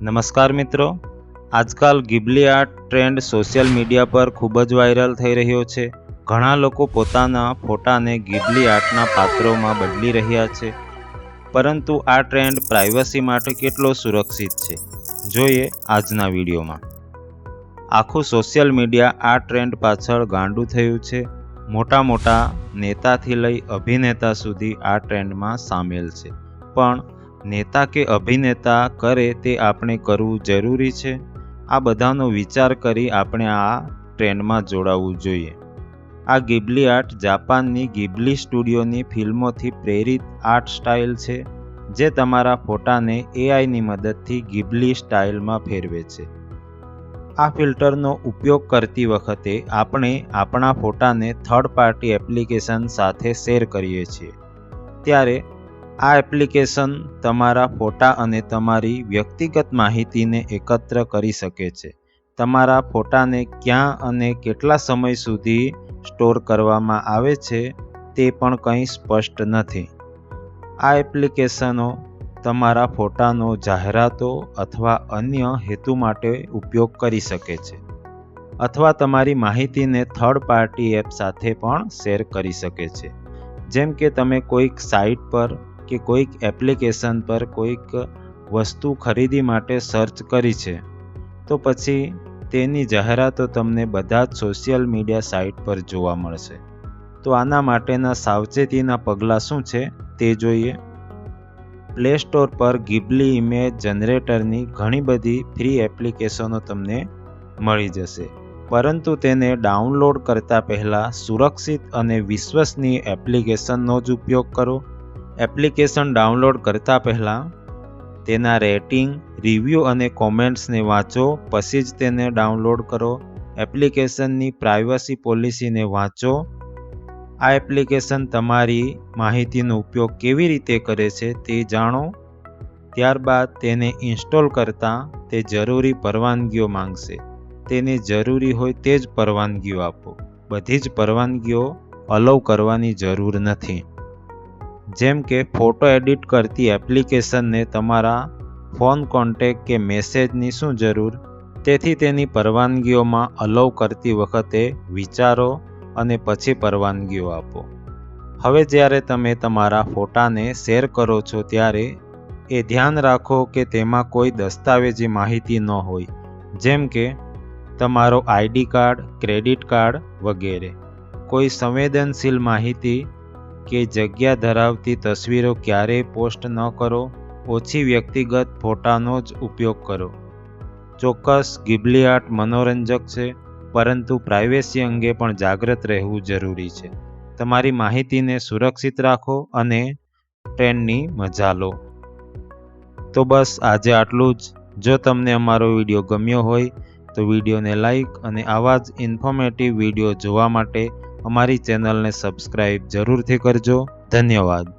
નમસ્કાર મિત્રો, આજકાલ ગિબલી આર્ટ ટ્રેન્ડ સોશિયલ મીડિયા પર ખૂબ જ વાયરલ થઈ રહ્યો છે। ઘણા લોકો પોતાના ફોટાને ગિબલી આર્ટના પાત્રોમાં બદલી રહ્યા છે, પરંતુ આ ટ્રેન્ડ પ્રાઇવસી માટે કેટલો સુરક્ષિત છે, જોઈએ આજના વિડીયોમાં। આખું સોશિયલ મીડિયા આ ટ્રેન્ડ પાછળ ગાંડું થયું છે। મોટા મોટા નેતાથી લઈ અભિનેતા સુધી આ ટ્રેન્ડમાં સામેલ છે, પણ નેતા કે અભિનેતા કરે તે આપણે કરવું જરૂરી છે? આ બધાનો વિચાર કરી આપણે આ ટ્રેન્ડમાં જોડાવવું જોઈએ। આ ગિબલી આર્ટ જાપાનની ગિબલી સ્ટુડિયોની ફિલ્મોથી પ્રેરિત આર્ટ સ્ટાઇલ છે, જે તમારા ફોટાને એઆઈની મદદથી ગિબલી સ્ટાઇલમાં ફેરવે છે। આ ફિલ્ટરનો ઉપયોગ કરતી વખતે આપણે આપણા ફોટાને થર્ડ પાર્ટી એપ્લિકેશન સાથે શેર કરીએ છીએ, ત્યારે આ એપ્લિકેશન તમારા ફોટા અને તમારી વ્યક્તિગત માહિતીને એકત્ર કરી શકે છે। તમારા ફોટાને ક્યાં અને કેટલા સમય સુધી સ્ટોર કરવામાં આવે છે તે પણ કંઈ સ્પષ્ટ નથી। આ એપ્લિકેશનો તમારા ફોટાનો જાહેરાતો અથવા અન્ય હેતુ માટે ઉપયોગ કરી શકે છે, અથવા તમારી માહિતીને થર્ડ પાર્ટી એપ સાથે પણ શેર કરી શકે છે। જેમ કે તમે કોઈક સાઇટ પર કે કોઈક એપ્લિકેશન પર કોઈક વસ્તુ ખરીદી માટે સર્ચ કરી છે, તો પછી તેની જાહેરાતો તમને બધા જ સોશિયલ મીડિયા સાઇટ પર જોવા મળશે। તો આના માટેના સાવચેતીના પગલાં શું છે તે જોઈએ। પ્લે સ્ટોર પર ગિબલી ઇમેજ જનરેટરની ઘણી બધી ફ્રી એપ્લિકેશનો તમને મળી જશે, પરંતુ તેને ડાઉનલોડ કરતા પહેલાં સુરક્ષિત અને વિશ્વસનીય એપ્લિકેશનનો જ ઉપયોગ કરો। એપ્લિકેશન ડાઉનલોડ કરતા પહેલાં તેના રેટિંગ, રિવ્યૂ અને કોમેન્ટ્સને વાંચો, પછી જ તેને ડાઉનલોડ કરો। એપ્લિકેશનની પ્રાઇવસી પોલિસીને વાંચો। આ એપ્લિકેશન તમારી માહિતીનો ઉપયોગ કેવી રીતે કરે છે તે જાણો। ત્યારબાદ તેને ઇન્સ્ટોલ કરતાં તે જરૂરી પરવાનગીઓ માંગશે, તેને જરૂરી હોય તે જ પરવાનગીઓ આપો। બધી જ પરવાનગીઓ અલાઉ કરવાની જરૂર નથી। જેમ કે ફોટો એડિટ કરતી એપ્લિકેશનને તમારા ફોન કોન્ટેક્ટ કે મેસેજની શું જરૂર? તેથી તેની પરવાનગીઓમાં અલાઉ કરતી વખતે વિચારો અને પછી પરવાનગીઓ આપો। હવે જ્યારે તમે તમારા ફોટાને શેર કરો છો ત્યારે એ ધ્યાન રાખો કે તેમાં કોઈ દસ્તાવેજી માહિતી ન હોય, જેમ કે તમારો આઈડી કાર્ડ, ક્રેડિટ કાર્ડ વગેરે। કોઈ સંવેદનશીલ માહિતી કે જગ્યા ધરાવતી તસવીરો ક્યારેય પોસ્ટ ન કરો। ઓછી વ્યક્તિગત ફોટાનો જ ઉપયોગ કરો। ચોક્કસ, ગિબલી આર્ટ મનોરંજક છે, પરંતુ પ્રાઇવેસી અંગે પણ જાગૃત રહેવું જરૂરી છે। તમારી માહિતીને સુરક્ષિત રાખો અને ટ્રેન્ડની મજા લો। તો બસ આજે આટલું જ। જો તમને અમારો વિડીયો ગમ્યો હોય તો વિડીયોને લાઈક અને આવા જ ઇન્ફોર્મેટિવ વિડીયો જોવા માટે અમારી ચેનલને સબસ્ક્રાઈબ જરૂરથી કરજો। ધન્યવાદ।